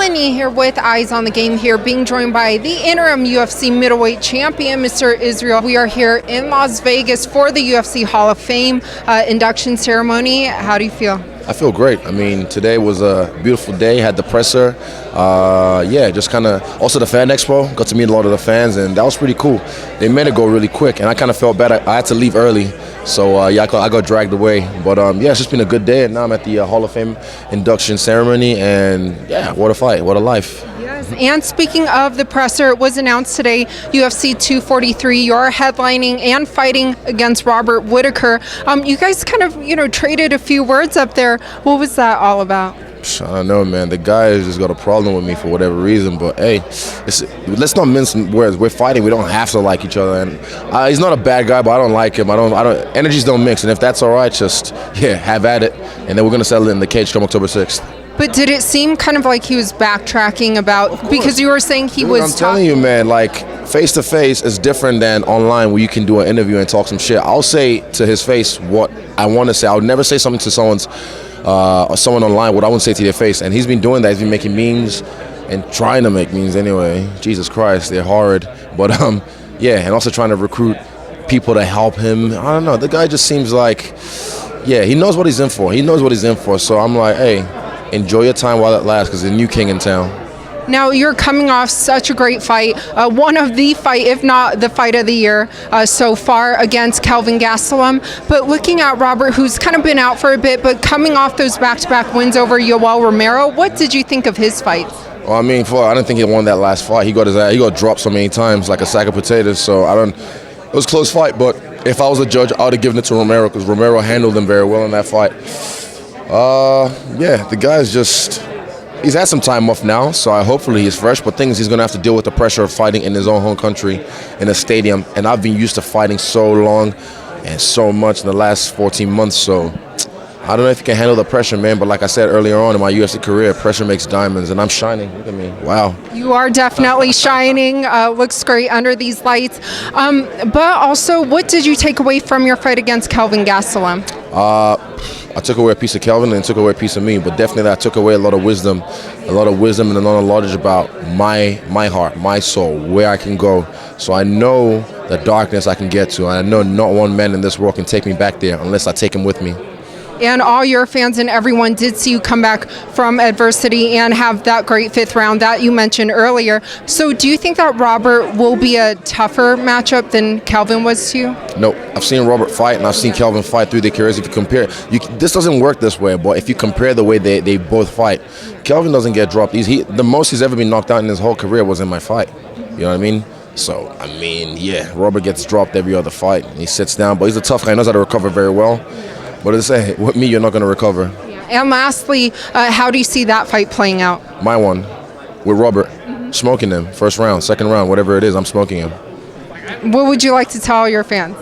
Melanie here with Eyes on the Game here, being joined by the interim UFC middleweight champion, Mr. Israel. We are here in Las Vegas for the UFC Hall of Fame induction ceremony. How do you feel? I feel great. I mean, today was a beautiful day. Had the presser. Just kind of also the fan expo. Got to meet a lot of the fans, and that was pretty cool. They made it go really quick, and I kind of felt bad. I had to leave early, so I got dragged away. But it's just been a good day, and now I'm at the Hall of Fame induction ceremony, and what a fight, what a life. Yes, and speaking of the presser, it was announced today, UFC 243, you're headlining and fighting against Robert Whittaker. You guys kind of, traded a few words up there. What was that all about? I don't know, man. The guy has just got a problem with me for whatever reason. But hey, let's not mince words. We're fighting. We don't have to like each other. And he's not a bad guy, but I don't like him. I don't. Energies don't mix. And if that's all right, just have at it. And then we're gonna settle it in the cage come October 6th. But did it seem kind of like he was backtracking about, because you were saying he was I'm telling you, man, like face to face is different than online where you can do an interview and talk some shit. I'll say to his face what I want to say. I would never say something to someone online what I wouldn't say to their face. And he's been doing that. He's been making memes and trying to make memes anyway. Jesus Christ, they're hard. But and also trying to recruit people to help him. I don't know. The guy just seems like, he knows what he's in for. He knows what he's in for. So I'm like, hey, enjoy your time while it lasts, because there's a new king in town. Now, you're coming off such a great fight, one of the fight, if not the fight of the year so far, against Kelvin Gastelum. But looking at Robert, who's kind of been out for a bit, but coming off those back-to-back wins over Yoel Romero, what did you think of his fights? Well, I mean, I didn't think he won that last fight. He got dropped so many times like a sack of potatoes. So it was a close fight, but if I was a judge, I would have given it to Romero, because Romero handled him very well in that fight. The guy's he's had some time off now, so hopefully he's fresh, but things he's going to have to deal with the pressure of fighting in his own home country in a stadium, and I've been used to fighting so long and so much in the last 14 months, so I don't know if he can handle the pressure, man, but like I said earlier on in my UFC career, pressure makes diamonds, and I'm shining. Look at me. Wow. You are definitely shining. Looks great under these lights. But also, what did you take away from your fight against Kelvin Gastelum? I took away a piece of Kelvin and took away a piece of me, but definitely I took away a lot of wisdom and a lot of knowledge about my heart, my soul, where I can go. So I know the darkness I can get to, and I know not one man in this world can take me back there unless I take him with me. And all your fans and everyone did see you come back from adversity and have that great fifth round that you mentioned earlier. So do you think that Robert will be a tougher matchup than Kelvin was to you? No, I've seen Robert fight and I've seen Kelvin fight through their careers. If you compare, this doesn't work this way, but if you compare the way they both fight, Kelvin doesn't get dropped. The most he's ever been knocked out in his whole career was in my fight. You know what I mean? So, Robert gets dropped every other fight. He sits down, but he's a tough guy. He knows how to recover very well. But to say, with me, you're not going to recover. And lastly, how do you see that fight playing out? My one, with Robert, smoking him, first round, second round, whatever it is, I'm smoking him. What would you like to tell your fans?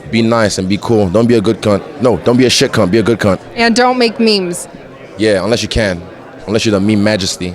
Be nice and be cool. Don't be a good cunt. No, don't be a shit cunt. Be a good cunt. And don't make memes. Yeah, unless you can. Unless you're the meme majesty.